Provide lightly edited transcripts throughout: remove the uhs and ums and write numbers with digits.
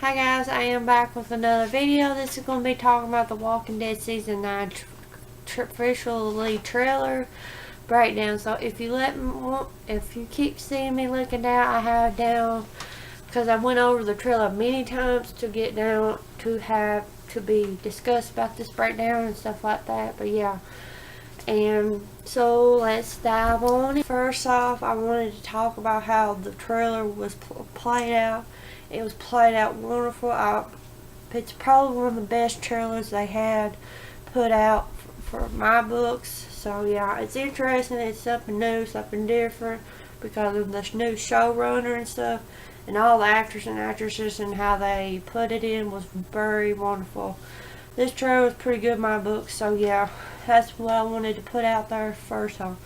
Hi guys, I am back with another video. This is going to be talking about The Walking Dead Season 9 officially trailer breakdown. So if you keep seeing me looking down, I have down, because I went over the trailer many times to get down to have to be discussed about this breakdown and stuff like that. But yeah, and so let's dive on. First off, I wanted to talk about how the trailer was played out. It was played out wonderful. It's probably one of the best trailers they had put out for my books. So yeah, it's interesting. It's something new, something different, because of the new showrunner and stuff, and all the actors and actresses and how they put it in was very wonderful. This trailer was pretty good in my book. So yeah, that's what I wanted to put out there first off.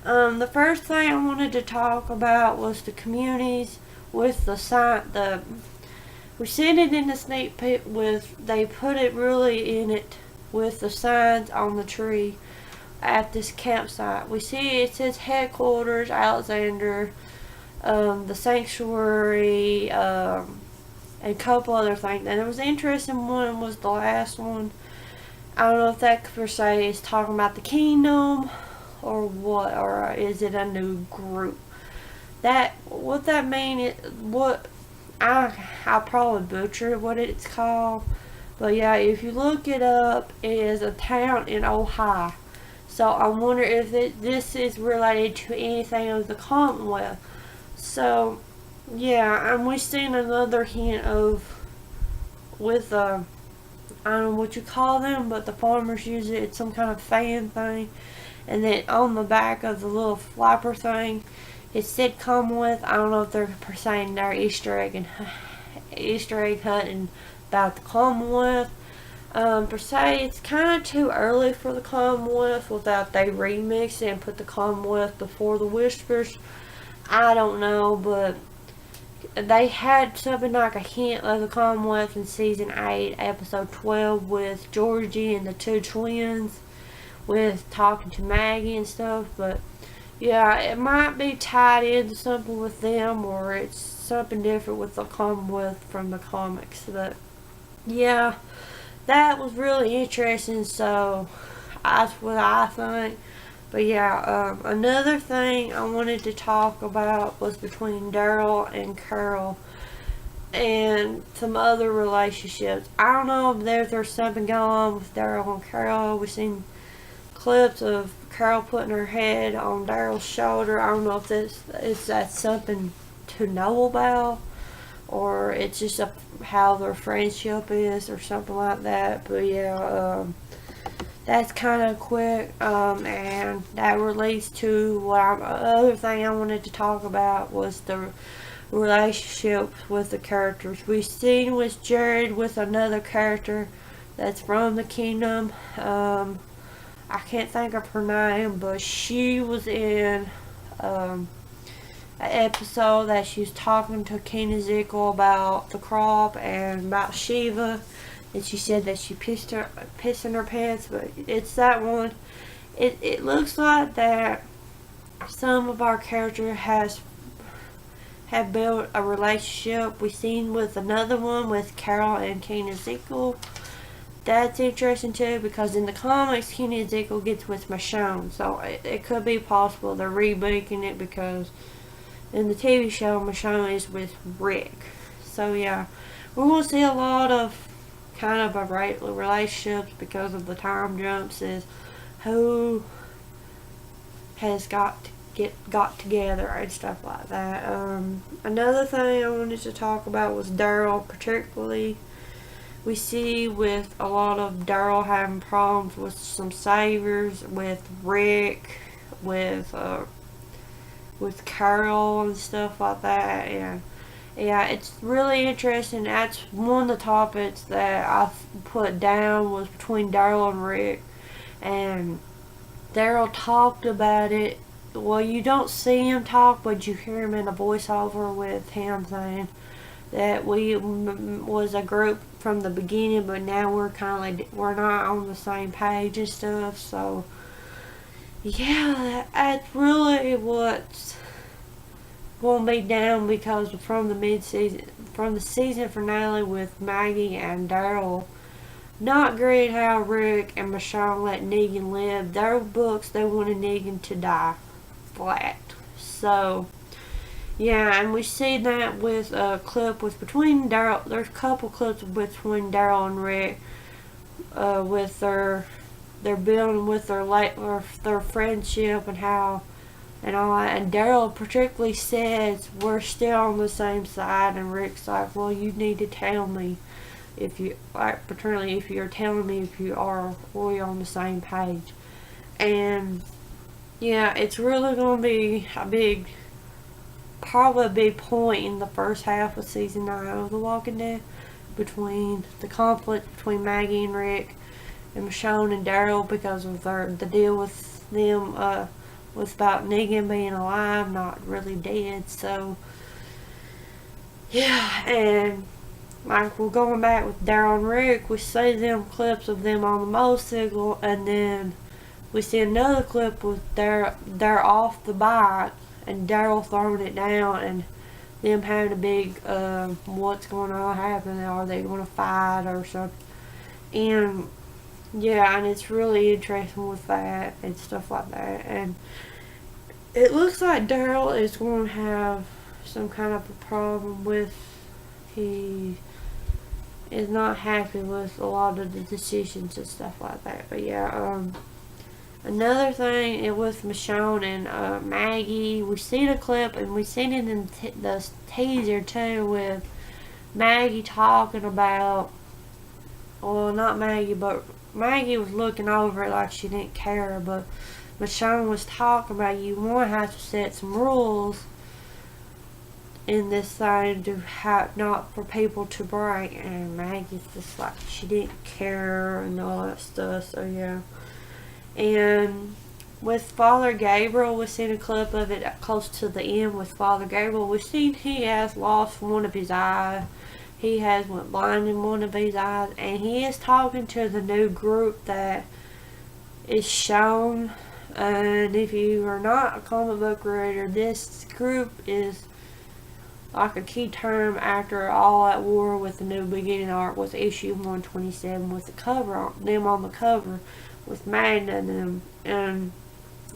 The first thing I wanted to talk about was the communities with the sign. We seen it in the sneak peek they put it really in it with the signs on the tree at this campsite. We see it says headquarters, Alexander, the sanctuary, and a couple other things. And it was interesting. One was the last one. I don't know if that per se is talking about the kingdom or what, or is it a new group? What that mean? I'll probably butcher what it's called, but yeah, if you look it up, it is a town in Ohio. So I wonder if this is related to anything of the Commonwealth. So yeah, and we've seen another hint of with I don't know what you call them, but the farmers use it. It's some kind of fan thing, and then on the back of the little flapper thing, it said Commonwealth. I don't know if they're saying they're Easter egg hunting about the Commonwealth. Per se, it's kind of too early for the Commonwealth without they remix it and put the Commonwealth before the Whispers. I don't know, but they had something like a hint of the Commonwealth in season 8, episode 12, with Georgie and the two twins, with talking to Maggie and stuff. But yeah, it might be tied into something with them, or it's something different with the Commonwealth from the comics. But yeah, that was really interesting. So that's what I think. But yeah, another thing I wanted to talk about was between Daryl and Carol and some other relationships. I don't know if there's something going on with Daryl and Carol. We've seen clips of Carol putting her head on Daryl's shoulder. I don't know if that's something to know about, or it's just how their friendship is, or something like that. But yeah, that's kind of quick, and that relates to other thing I wanted to talk about was the relationships with the characters. We've seen with Jared with another character that's from the kingdom. I can't think of her name, but she was in an episode that she was talking to King Ezekiel about the crop and about Shiva. And she said that she pissed in her pants, but it's that one. It looks like that some of our characters have built a relationship. We've seen with another one with Carol and King Ezekiel. That's interesting too, because in the comics, King Ezekiel gets with Michonne, so it could be possible they're rebooting it, because in the TV show, Michonne is with Rick. So yeah, we're going to see a lot of kind of a relationships because of the time jumps, is who has got together and stuff like that. Another thing I wanted to talk about was Daryl. Particularly, we see with a lot of Daryl having problems with some saviors, with Rick, with Carol and stuff like that. And yeah, it's really interesting. That's one of the topics that I put down, was between Daryl and Rick. And Daryl talked about it. Well, you don't see him talk, but you hear him in a voiceover with him saying that we was a group from the beginning, but now we're not on the same page and stuff. So yeah, that's really what's going to be down because from the season finale with Maggie and Daryl not agreeing how Rick and Michonne let Negan live. Their books, they wanted Negan to die flat. So, yeah, and we see that with a clip with between Daryl. There's a couple clips between Daryl and Rick with their building with their friendship and how and all that. And Daryl particularly says we're still on the same side, and Rick's like, well, you need to tell me if you like paternally if you're telling me if you are or you're on the same page. And yeah, it's really gonna be probably a big point in the first half of season 9 of The Walking Dead between the conflict between Maggie and Rick and Michonne and Daryl because of the deal with them was about Negan being alive, not really dead. So yeah, and like we're going back with Daryl and Rick, we see them clips of them on the motorcycle, and then we see another clip with they're off the bike and Daryl throwing it down and them having a big what's going on happen, are they going to fight or something. And yeah, and it's really interesting with that and stuff like that. And it looks like Daryl is going to have some kind of a problem with he is not happy with a lot of the decisions and stuff like that. But yeah, another thing it with Michonne and Maggie, we seen a clip and we seen it in the teaser too with Maggie talking about, well, not Maggie, but Maggie was looking over it like she didn't care, but Michonne was talking about you want to have to set some rules in this thing to have not for people to break, and Maggie's just like she didn't care and all that stuff. So yeah, and with Father Gabriel, we seen a clip of it close to the end with Father Gabriel. We seen he has lost one of his eyes. He has went blind in one of his eyes, and he is talking to the new group that is shown. And if you are not a comic book reader, this group is like a key term after All Out War with the New Beginning art with issue 127 with the cover them on the cover with Magna and them. And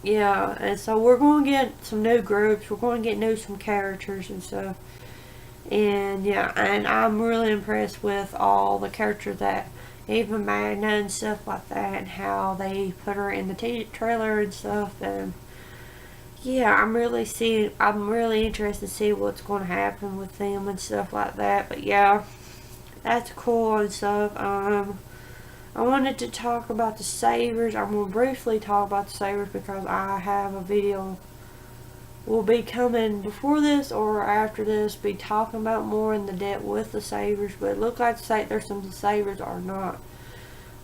yeah, and so we're going to get some new groups. We're going to get some characters and stuff. And yeah, and I'm really impressed with all the characters that even Magna and stuff like that, and how they put her in the trailer and stuff. And yeah, I'm really interested to see what's going to happen with them and stuff like that. But yeah, that's cool and stuff. I wanted to talk about the Savers. I'm going to briefly talk about the Savers because I have a video will be coming before this or after this, be talking about more in the depth with the Savers. But it looks like there's some the Savers are not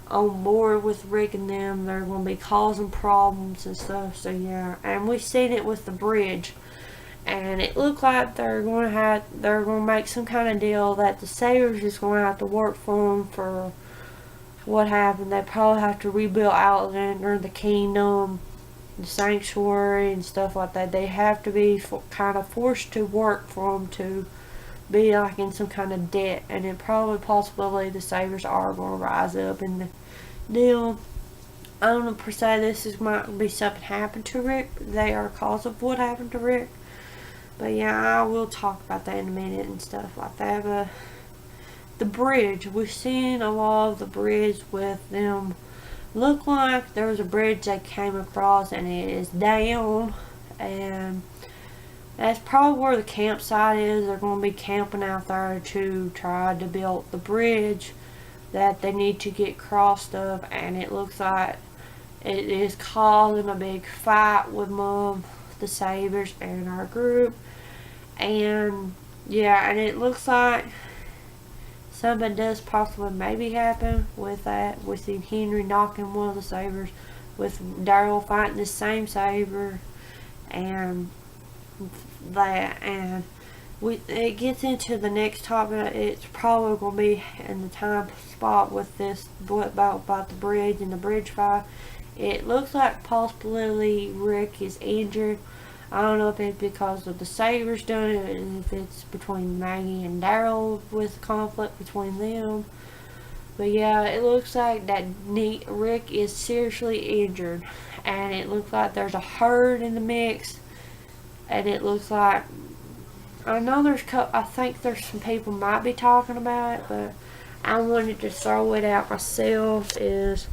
on board with Rick and them. They're going to be causing problems and stuff. So yeah, and we've seen it with the bridge, and it looked like they're going to make some kind of deal that the Savers is going to have to work for them for what happened. They probably have to rebuild Outlander, the Kingdom, the Sanctuary and stuff like that. They have to be kind of forced to work for them to be like in some kind of debt, and it probably possibly the Savers are going to rise up in the deal. I don't know per se this is might be something happened to Rick. They are cause of what happened to Rick. But yeah, I will talk about that in a minute and stuff like that. But the bridge, we've seen a lot of the bridge with them. Look like there was a bridge they came across and it is down, and that's probably where the campsite is. They're going to be camping out there to try to build the bridge that they need to get crossed of, and it looks like it is causing a big fight with the Savers and our group. And yeah, and it looks like something does possibly maybe happen with that. We see Henry knocking one of the Savers, with Daryl fighting the same Saver, and that. And it gets into the next topic. It's probably going to be in the time spot with this about the bridge and the bridge fight. It looks like possibly Rick is injured. I don't know if it's because of the Sabers doing it, and if it's between Maggie and Daryl with conflict between them. But yeah, it looks like that Rick is seriously injured, and it looks like there's a herd in the mix, and it looks like, I know I think there's some people might be talking about it, but I wanted to throw it out myself. It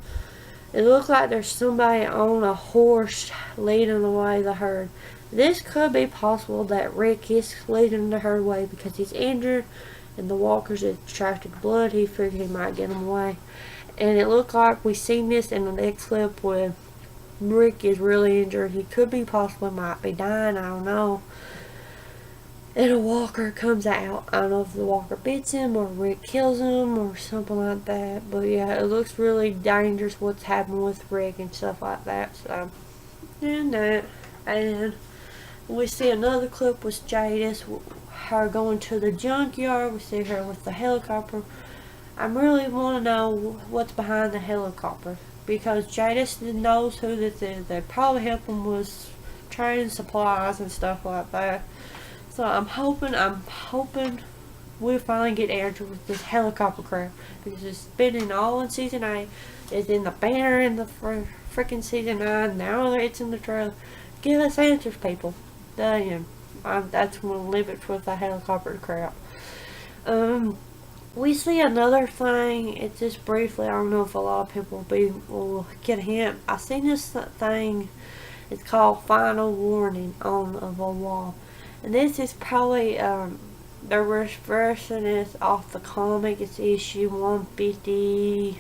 looks like there's somebody on a horse leading away the herd. This could be possible that Rick is leading the herd away because he's injured and the walkers attracted blood. He figured he might get him away. And it looked like we seen this in the next clip where Rick is really injured. He could be possibly might be dying, I don't know. And a walker comes out. I don't know if the walker beats him or Rick kills him or something like that. But yeah, it looks really dangerous what's happening with Rick and stuff like that. So, and we see another clip with Jadis, her going to the junkyard. We see her with the helicopter. I really want to know what's behind the helicopter because Jadis knows who this is. They probably help him with training supplies and stuff like that. So I'm hoping we'll finally get answers with this helicopter crap because it's been in all in season 8. It's in the banner in the freaking season 9. Now it's in the trailer. Give us answers, people. Damn. That's gonna leave it with the helicopter crap. We see another thing. It's just briefly. I don't know if a lot of people will get a hint. I seen this thing. It's called Final Warning on the wall. And this is probably, the version is off the comic. It's issue 154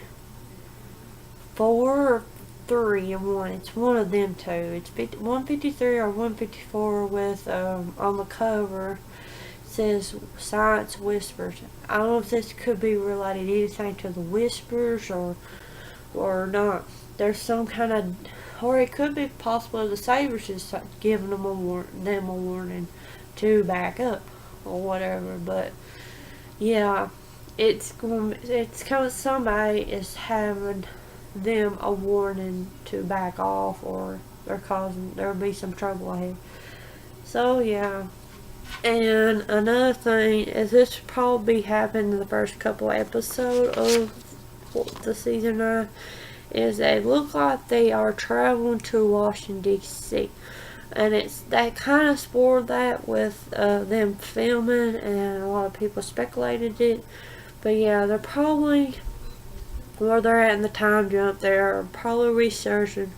or 3 and 1. It's one of them two. It's 153 or 154 with, on the cover, it says Science Whispers. I don't know if this could be related anything to the Whispers or not. There's some kind of, or it could be possible the Sabers is giving them a warning to back up or whatever. But yeah, it's kind of somebody is having them a warning to back off, or there'll be some trouble ahead. So yeah. And another thing is this probably happened in the first couple episodes of the season 9 is they look like they are traveling to Washington D.C. and they kind of spoiled that with them filming, and a lot of people speculated it. But yeah, they're probably where they're at in the time jump. They're probably researching.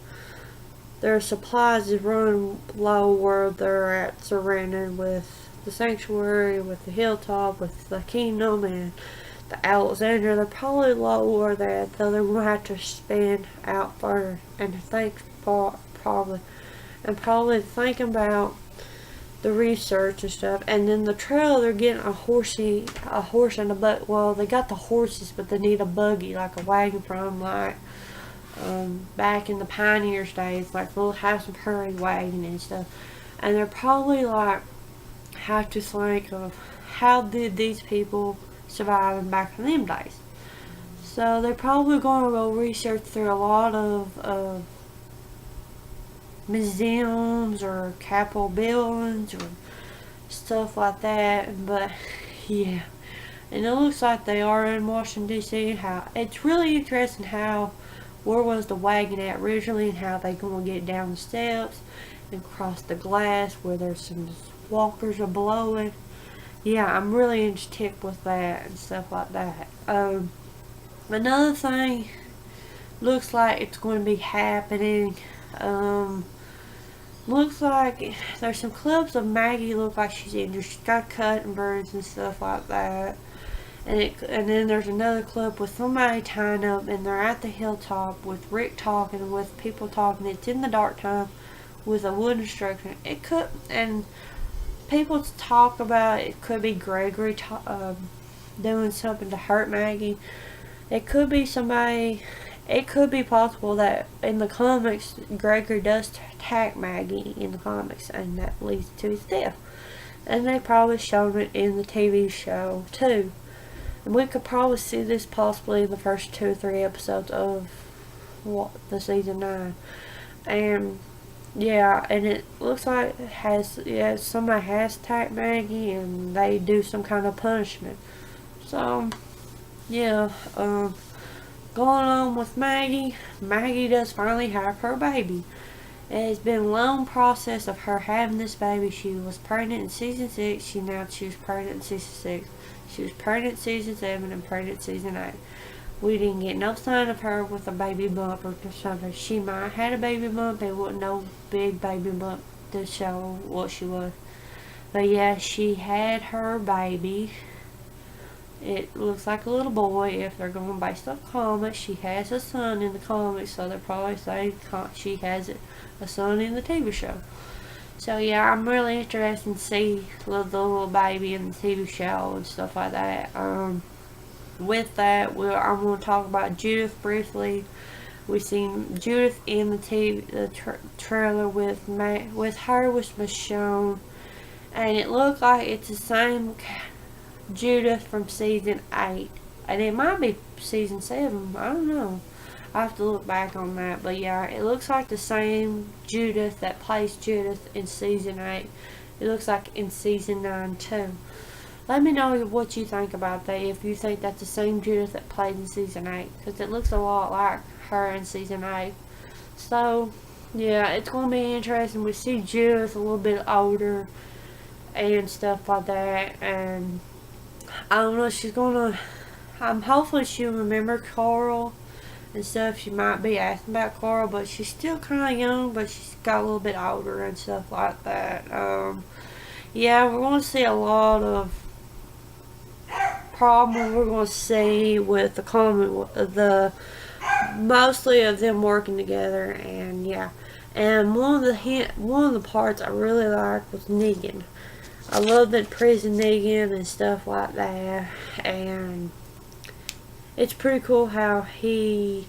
Their supplies is running low where they're at, surrounded with the sanctuary, with the hilltop, with the kingdom, and the Alexandria. They're probably low where they're at, though they're going to have to spin out further and think probably thinking about the research and stuff. And then the trail, they're getting a horse and a butt. Well, they got the horses, but they need a buggy, like a wagon from back in the Pioneers days, like little House and Prairie wagon and stuff. And they're probably like have to think of how did these people survive back in them days. So they're probably going to go research through a lot of museums or Capitol buildings or stuff like that. But yeah, and it looks like they are in Washington D.C. How it's really interesting how where was the wagon at originally and how they going to get down the steps and cross the glass where there's some walkers are below it. Yeah, I'm really interested with that and stuff like that. Another thing looks like it's going to be happening. Looks like there's some clips of Maggie look like she's injured. She's got cut and burns and stuff like that. And then there's another clip with somebody tying up, and they're at the hilltop with Rick talking, with people talking. It's in the dark time with a wooden structure. It could, and people talk about it could be Gregory doing something to hurt Maggie. It could be somebody. It could be possible that in the comics, Gregory does attack Maggie in the comics, and that leads to his death. And they probably showed it in the TV show too. And we could probably see this possibly in the first 2 or 3 episodes of the season 9. And yeah, and it looks like it has, yeah, somebody has attacked Maggie and they do some kind of punishment. So, yeah, going on with Maggie, Maggie does finally have her baby. It has been a long process of her having this baby. She was pregnant in season 6. She was pregnant in season 6. She was pregnant in season 7 and pregnant in season 8. We didn't get no sign of her with a baby bump or something. She might have had a baby bump. There wasn't no big baby bump to show what she was. But yeah, she had her baby. It looks like a little boy. If they're going based off comics, she has a son in the comics, so they're probably saying she has a son in the TV show. So yeah, I'm really interested to see the little baby in the TV show and stuff like that. With that, I'm going to talk about Judith briefly. We seen Judith in the trailer with her with Michonne, and it looked like it's the same Judith from season 8, and it might be season 7. I don't know. I have to look back on that, but yeah, it looks like the same Judith that plays Judith in season 8. It looks like in season 9 too. Let me know what you think about that, if you think that's the same Judith that played in season 8, because it looks a lot like her in season 8. So, yeah, it's going to be interesting. We see Judith a little bit older and stuff like that, and I don't know, she's going to, hopefully she'll remember Carl and stuff. She might be asking about Carl, but she's still kind of young, but she's got a little bit older and stuff like that. Yeah, we're going to see a lot of problem we're going to see with the mostly of them working together, and yeah, and one of the parts I really liked was Negan. I love that prison Negan and stuff like that, and it's pretty cool how he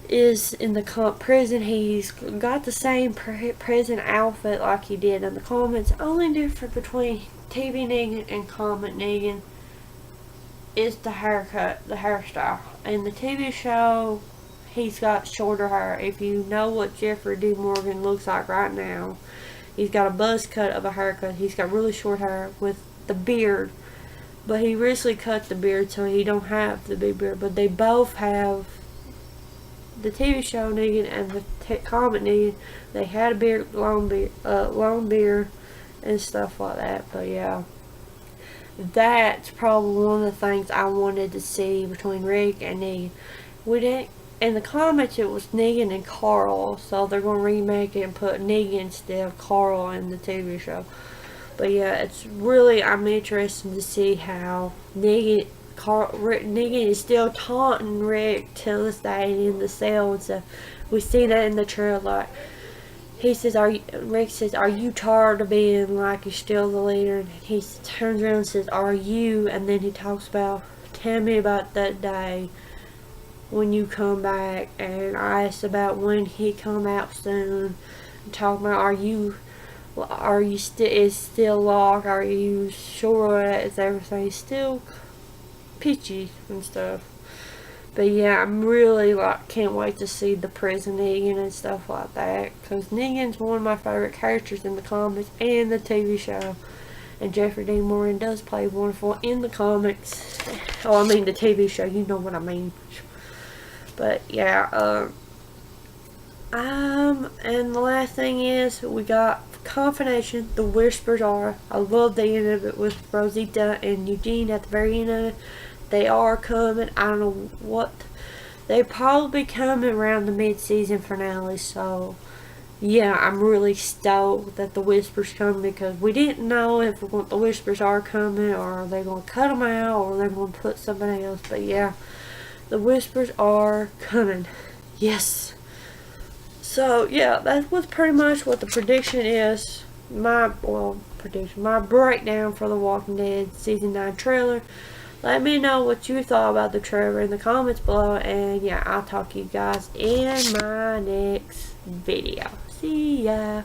is in the prison. He's got the same prison outfit like he did in the comics. Only difference between TV Negan and comic Negan is the haircut, the hairstyle. In the TV show, he's got shorter hair. If you know what Jeffrey D. Morgan looks like right now, he's got a buzz cut of a haircut. He's got really short hair with the beard, but he recently cut the beard so he don't have the big beard. But they both have, the TV show Negan and the comic Negan, they had a beard, long beard and stuff like that. But yeah, that's probably one of the things I wanted to see between Rick and Negan. We didn't, in the comics it was Negan and Carl, so they're going to remake it and put Negan instead of Carl in the TV show. But yeah, it's really, I'm interested to see how Negan is still taunting Rick till this day in the cell and stuff. We see that in the trailer. Like, he says, Rick says, "Are you tired of being like you're still the leader?" And he turns around and says, "Are you?" And then he talks about, "Tell me about that day when you come back." And I asked about when he come out soon. And talking about, is still locked? Are you sure that is everything still peachy and stuff? But yeah, I'm really can't wait to see the prison Negan and stuff like that, because Negan's one of my favorite characters in the comics and the TV show, and Jeffrey Dean Morgan does play wonderful in the comics. Oh, I mean the TV show, you know what I mean. But yeah, and the last thing is, we got confirmation the Whispers are, I love the end of it with Rosita and Eugene at the very end of it. They are coming. I don't know what. They probably coming around the mid-season finale. So, yeah, I'm really stoked that the Whispers coming, because we didn't know if the Whispers are coming, or are they going to cut them out, or they're going to put something else. But yeah, the Whispers are coming. Yes. So yeah, that was pretty much what the prediction is. My breakdown for The Walking Dead Season 9 trailer. Let me know what you thought about the trailer in the comments below, and yeah, I'll talk to you guys in my next video. See ya!